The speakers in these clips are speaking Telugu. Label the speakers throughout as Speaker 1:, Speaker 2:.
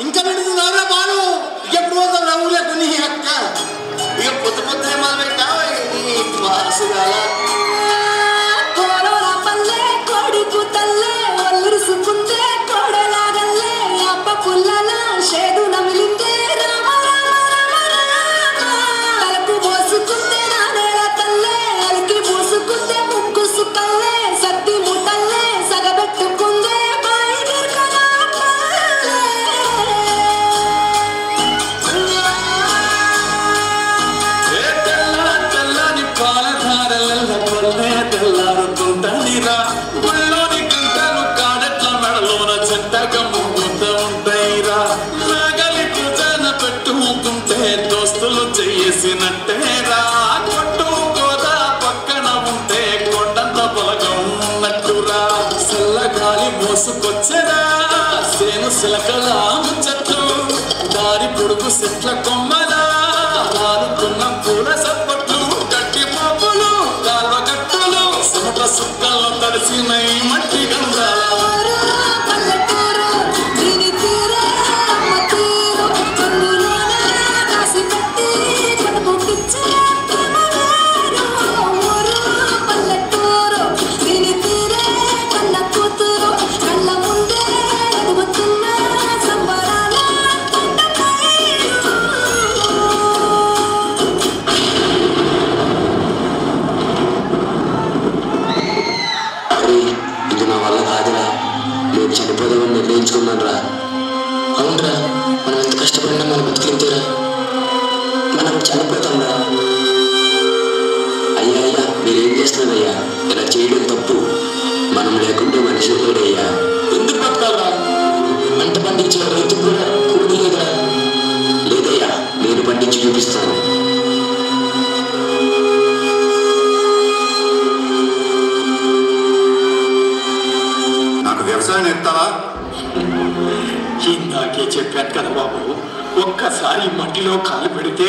Speaker 1: ఇంకా పెడుతున్నావురా బాను? ఎప్పుడు పోతావు నా ఊళ్ళో కొన్ని అక్క? ఇక పొద్దు పొద్దునే మొదలు పెట్టావు వారసుగా దోస్తులు చేసినట్టేరా కొట్టు కోదా పక్కన ఉంటే కొండంత పొలగం ఉన్నట్టురా చల్లగాలి మోసుకొచ్చరా సేను సిలకల ముచ్చట్లు దారి పొడుగు చెట్ల కొమ్మలా ఆరుకున్న పూల సప్పట్లు గట్టి పాపులు కాల్వ గట్టులు సముద్ర సుక్కల్లో తడిసినై మట్టి గంధాల చనిపోదామని నిర్ణయించుకున్నాను రా. అవునరా, మనం ఎంత కష్టపడినా మన బతికింతేరా, మనం చనిపోతాం రా. అయ్యా అయ్యా మీరేం చేస్తున్నారయ్యా? ఇలా చేయడం తప్పు. మనం లేకుంటే మనిషి లేడయ్యా. ఎందుకు బతకాలరా? పంట పండించిన రైతుకు కూడా కూడి లేదురా. లేదయ్యా, నేను పండించి చూపిస్తాను. వ్యవసాయం ఎత్తావా? ఇందాకే చెప్పాను కదా బాబు, ఒక్కసారి మట్టిలో కాలు పెడితే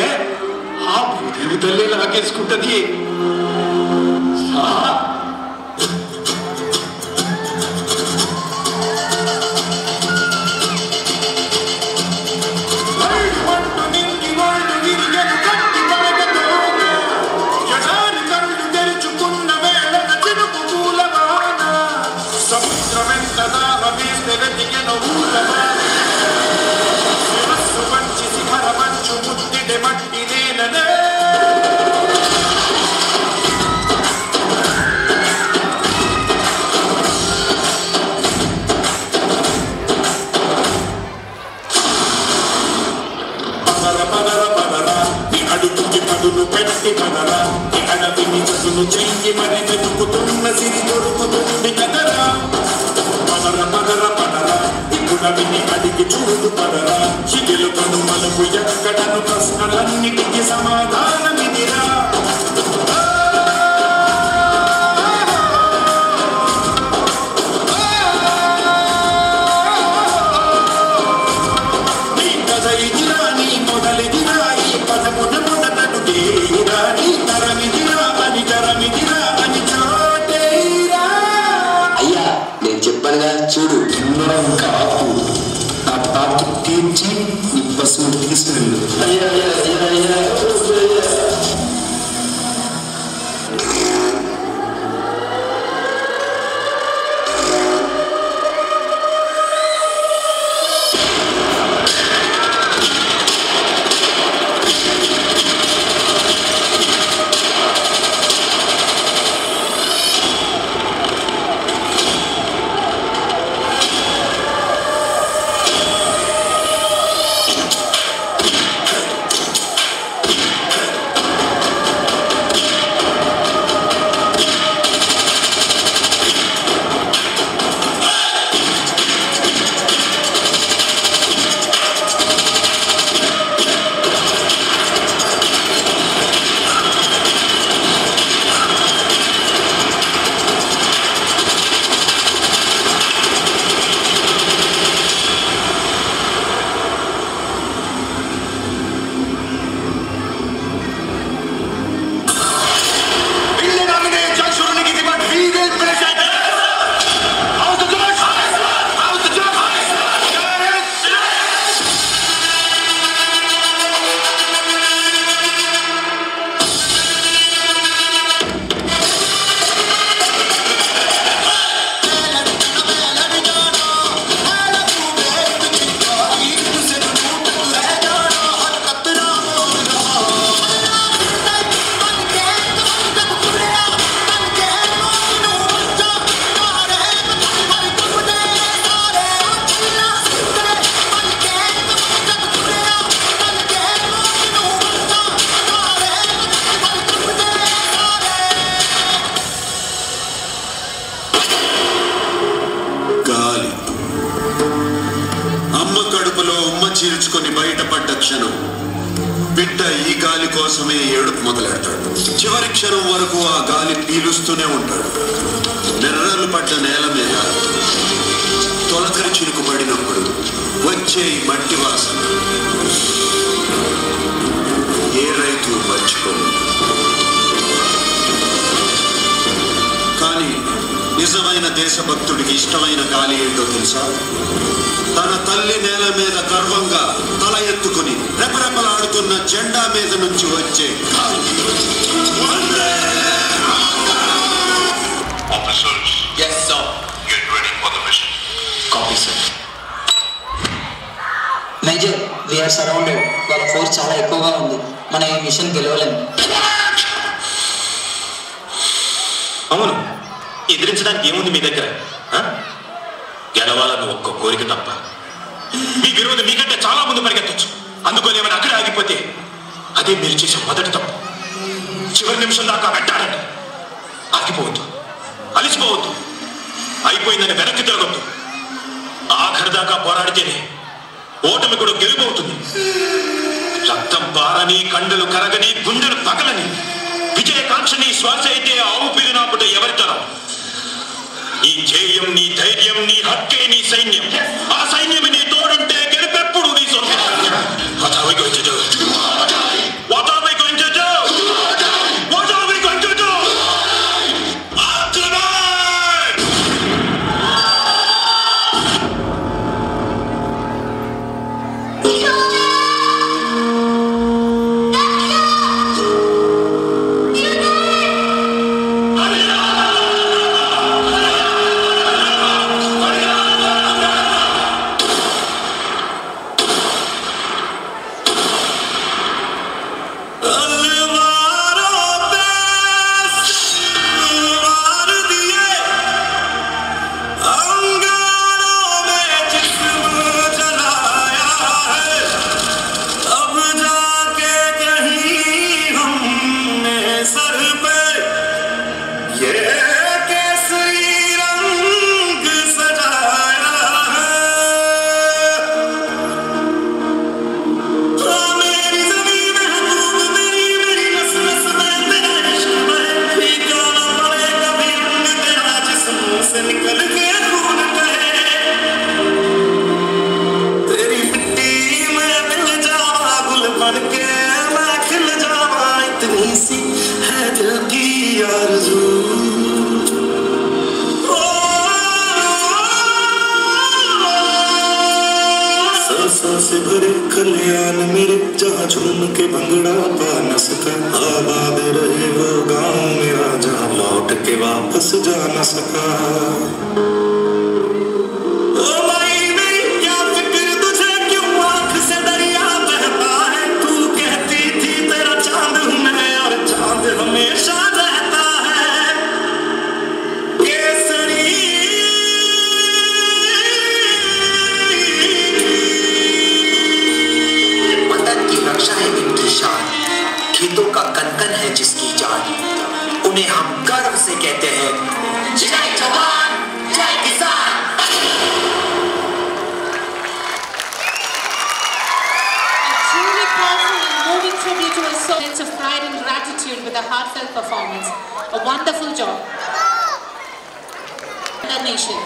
Speaker 1: ఆ భూదేవి తల్లి లాగేసుకుంటది. అడుగుకి పదులు పెట్టి పదరా, అడవిని చదును చెయ్యి మరి వెతుకుతున్న సిరి దొరుకుతుంది కదరా. పదర పదర పదరా, ఇప్పుడవిని అడిగి చూడు పదరా. చిగిలు కనుమలకు ఎక్కడను ప్రశ్నలన్నిటికీ సమాధానమిదిరా. నీ కథ ఇదిరా, నీ మొదలిదిరా, ఈ పదమున మొదటడుగేరా. నీ తరమిదిరా అని తరమిదిరా అని చోటేరా. అయ్యా నేను చెప్పానుగా చూడు. కాపు నా పాప తీర్చి నీ పశువు తీసుకెళ్ళు. అయ్యా అయ్యా అయ్యా అయ్యా చీల్చుకొని బయటపడ్డ క్షణం బిడ్డ ఈ గాలి కోసమే ఏడుపు మొదలెడతాడు. చివరి క్షణం వరకు ఆ గాలి పీలుస్తూనే ఉంటాడు. నెర్రలు పడ్డ నేల మీద తొలకరి చిరుకు పడినప్పుడు వచ్చే ఈ మట్టి వాసన ఏ రైతు మర్చిపోడు. కానీ నిజమైన దేశభక్తుడికి ఇష్టమైన గాలి ఏంటో తెలుసా? తన తల్లి నేల మీద గర్వంగా తల ఎత్తుకుని రెపరెపలాడుతున్న జెండా మీద నుంచి వచ్చే గాలి.
Speaker 2: Officers.
Speaker 3: Yes, sir.
Speaker 2: Get ready for the mission.
Speaker 3: Copy, sir. Major, we are surrounded. వాళ్ళ ఫోర్స్ చాలా ఎక్కువగా ఉంది. మన ఈ మిషన్ గెలవలేము.
Speaker 4: అవును, ఎదిరించడానికి ఏముంది మీ దగ్గర? గెలవాలని ఒక్క కోరిక తప్ప. మీ విరోధం మీకంటే చాలా ముందు పరిగెత్తచ్చు. అందుకోలేమని అక్కడే ఆగిపోతే అదే మీరు చేసే మొదటి తప్పు. చివరి నిమిషం దాకా వెంటాడండి. ఆగిపోవద్దు, అలిసిపోవద్దు, అయిపోయిందని వెనక్కి తిరగొద్దు. ఆఖరి దాకా పోరాడితేనే ఓటమి కూడా గెలుపవుతుంది. రక్తం పారని, కండలు కరగని, గుండెలు పగలని విజయకాంక్షని శ్వాస అయితే ఆవు పిలినాపుట ఎవరితరం? నీ ధ్యేయం, నీ ధైర్యం, నీ హక్కే నీ సైన్యం. ఆ సైన్యం నీ తోడుంటే గెలుపెప్పుడు నీ సొంతం. What are we going to do? What are we going to do? What are we going to do?
Speaker 1: से भरे कल्याण मेरे जहाँ झूम के भंगड़ा पा न सका। आबाद रहे वो गाँव मेरा जहाँ लौट के वापस जा न सका।
Speaker 3: खेतों का कनकन है जिसकी जान, उन्हें हम गर्व से कहते हैं जय जवान जय किसान।
Speaker 5: A truly powerful and moving tribute to a sense of pride and gratitude with a heartfelt performance. A wonderful job. The nation.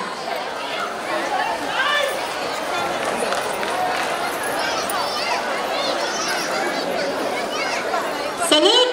Speaker 5: Salute!